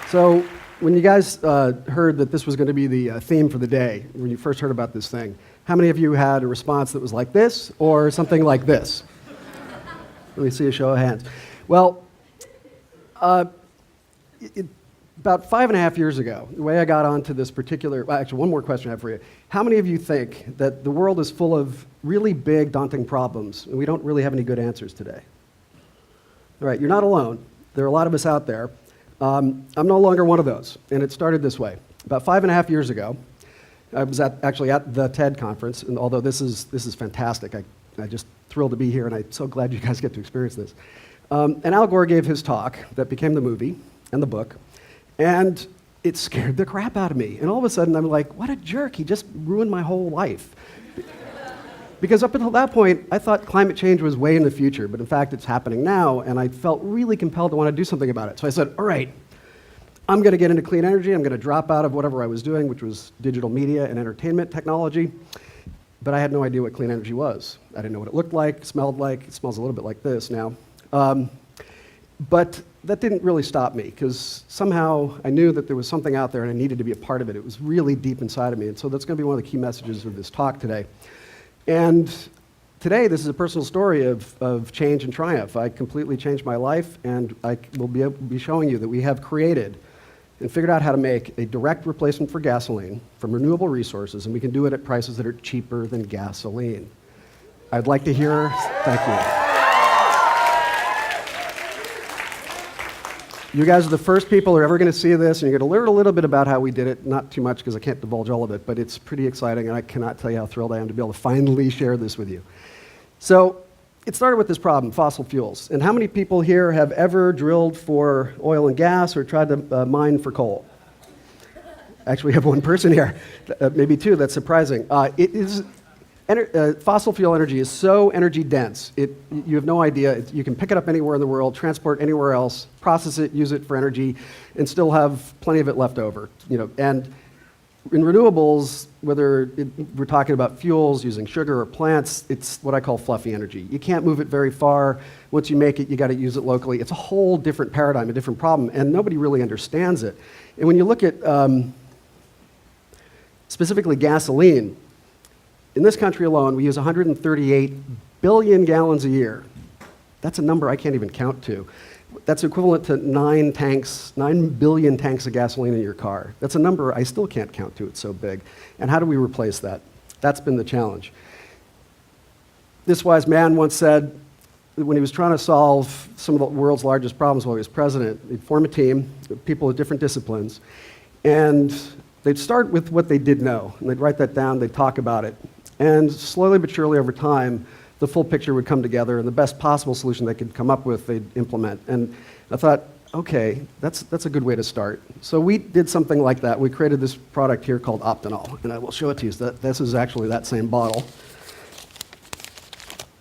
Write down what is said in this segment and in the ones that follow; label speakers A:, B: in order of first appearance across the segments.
A: So when you guys heard that this was going to be the theme for the day, when you first heard about this thing, how many of you had a response that was like this or something like this? Let me see a show of hands. Well, about 5.5 years ago, the way I got onto this particular, well, actually one more question I have for you. How many of you think that the world is full of really big, daunting problems and we don't really have any good answers today? All right, you're not alone. There are a lot of us out there. I'm no longer one of those, and it started this way. About 5.5 years ago, I was actually at the TED conference, and although this is fantastic, I'm just thrilled to be here, and I'm so glad you guys get to experience this. And Al Gore gave his talk that became the movie and the book, and it scared the crap out of me. And all of a sudden, I'm like, what a jerk, he just ruined my whole life. Because up until that point, I thought climate change was way in the future, but in fact, it's happening now, and I felt really compelled to want to do something about it. So I said, all right, I'm going to get into clean energy. I'm going to drop out of whatever I was doing, which was digital media and entertainment technology, but I had no idea what clean energy was. I didn't know what it looked like, smelled like. It smells a little bit like this now. But that didn't really stop me, because somehow I knew that there was something out there and I needed to be a part of it. It was really deep inside of me, and so that's going to be one of the key messages of this talk today. And today, this is a personal story of change and triumph. I completely changed my life, and I will be showing you that we have created and figured out how to make a direct replacement for gasoline from renewable resources, and we can do it at prices that are cheaper than gasoline. I'd like to hear, thank you. You guys are the first people who are ever going to see this, and you're going to learn a little bit about how we did it. Not too much, because I can't divulge all of it, but it's pretty exciting, and I cannot tell you how thrilled I am to be able to finally share this with you. So it started with this problem, fossil fuels. And how many people here have ever drilled for oil and gas or tried to mine for coal? Actually, we have one person here, maybe two. That's surprising. Fossil fuel energy is so energy dense, you have no idea. You can pick it up anywhere in the world, transport anywhere else, process it, use it for energy, and still have plenty of it left over. And in renewables, whether we're talking about fuels, using sugar or plants, it's what I call fluffy energy. You can't move it very far. Once you make it, you got to use it locally. It's a whole different paradigm, a different problem, and nobody really understands it. And when you look at specifically gasoline, in this country alone, we use 138 billion gallons a year. That's a number I can't even count to. That's equivalent to 9 billion tanks of gasoline in your car. That's a number I still can't count to, it's so big. And how do we replace that? That's been the challenge. This wise man once said, when he was trying to solve some of the world's largest problems while he was president, he'd form a team of people with different disciplines, and they'd start with what they did know, and they'd write that down, they'd talk about it. And slowly but surely over time, the full picture would come together, and the best possible solution they could come up with, they'd implement. And I thought, okay, that's a good way to start. So we did something like that. We created this product here called Optinol, and I will show it to you. So this is actually that same bottle.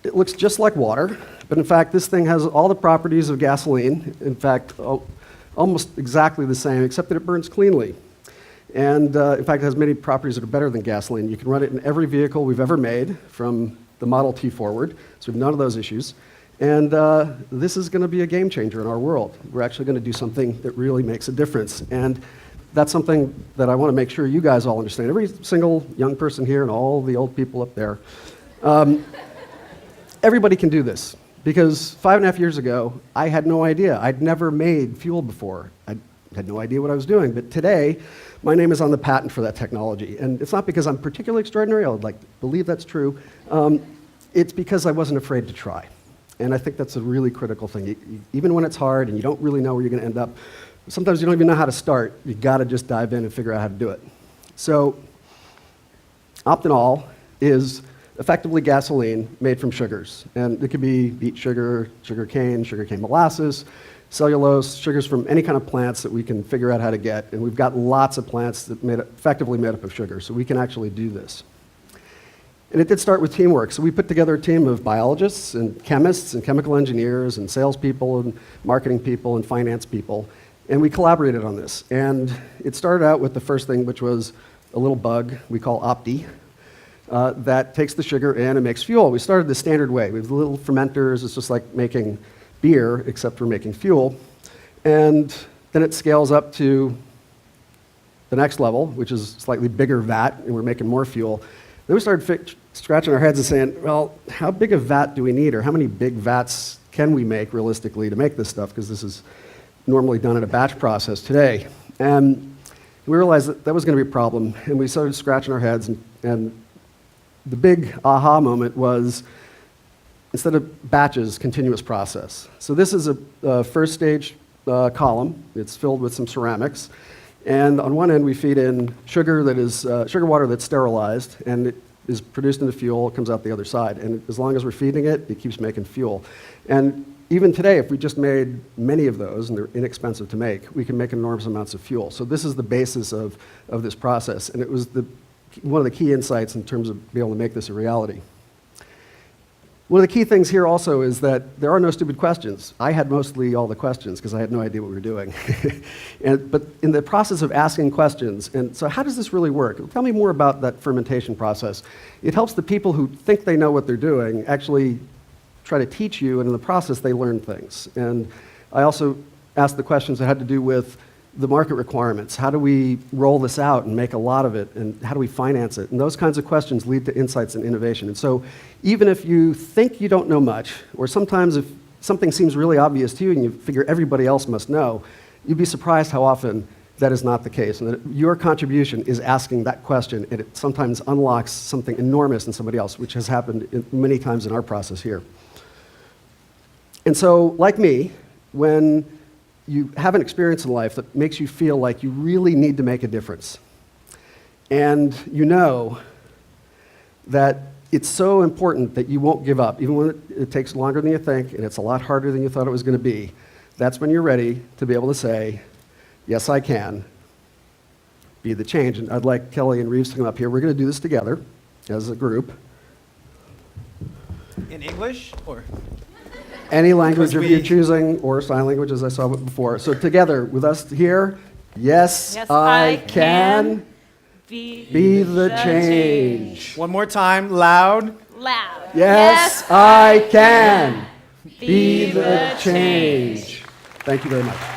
A: It looks just like water, but in fact, this thing has all the properties of gasoline. In fact, almost exactly the same, except that it burns cleanly. And in fact, it has many properties that are better than gasoline. You can run it in every vehicle we've ever made, from the Model T forward, so we have none of those issues. And this is going to be a game changer in our world. We're actually going to do something that really makes a difference. And that's something that I want to make sure you guys all understand. Every single young person here and all the old people up there, everybody can do this. Because 5.5 years ago, I had no idea. I'd never made fuel before. I had no idea what I was doing. But today, my name is on the patent for that technology. And it's not because I'm particularly extraordinary. I would like to believe that's true. It's because I wasn't afraid to try. And I think that's a really critical thing. Even when it's hard and you don't really know where you're going to end up, sometimes you don't even know how to start. You've got to just dive in and figure out how to do it. So Optinol is effectively gasoline made from sugars. And it could be beet sugar, sugarcane molasses, cellulose, sugars from any kind of plants that we can figure out how to get. And we've got lots of plants that effectively made up of sugar, so we can actually do this. And it did start with teamwork. So we put together a team of biologists and chemists and chemical engineers and salespeople and marketing people and finance people. And we collaborated on this. And it started out with the first thing, which was a little bug we call Opti, that takes the sugar in and makes fuel. We started the standard way. We have little fermenters. It's just like making beer, except for making fuel. And Then it scales up to the next level, which is a slightly bigger vat, and we're making more fuel. Then we started scratching our heads and saying, well, how big a vat do we need, or how many big vats can we make realistically to make this stuff, because this is normally done in a batch process today. And we realized that that was going to be a problem, and we started scratching our heads, and the big aha moment was, instead of batches, continuous process. So this is a first stage column. It's filled with some ceramics. And on one end, we feed in sugar that is sugar water that's sterilized, and it is produced into fuel. It comes out the other side. And as long as we're feeding it, it keeps making fuel. And even today, if we just made many of those, and they're inexpensive to make, we can make enormous amounts of fuel. So this is the basis of this process. And it was one of the key insights in terms of being able to make this a reality. One of the key things here also is that there are no stupid questions. I had mostly all the questions because I had no idea what we were doing. But in the process of asking questions, and so how does this really work? Tell me more about that fermentation process. It helps the people who think they know what they're doing actually try to teach you, and in the process they learn things. And I also asked the questions that had to do with the market requirements. How do we roll this out and make a lot of it, and how do we finance it? And those kinds of questions lead to insights and innovation. And so even if you think you don't know much, or sometimes if something seems really obvious to you and you figure everybody else must know, you'd be surprised how often that is not the case, and that your contribution is asking that question, and it sometimes unlocks something enormous in somebody else, which has happened many times in our process here. And so, like me, when you have an experience in life that makes you feel like you really need to make a difference, and you know that it's so important that you won't give up, even when it takes longer than you think, and it's a lot harder than you thought it was going to be, that's when you're ready to be able to say, yes, I can be the change. And I'd like Kelly and Reeves to come up here. We're going to do this together as a group.
B: In English, or?
A: Any language of your choosing, or sign language, as I saw before. So together with us here, yes, I can be the change.
B: One more time, loud.
C: Loud.
A: Yes, I can be the change. Thank you very much.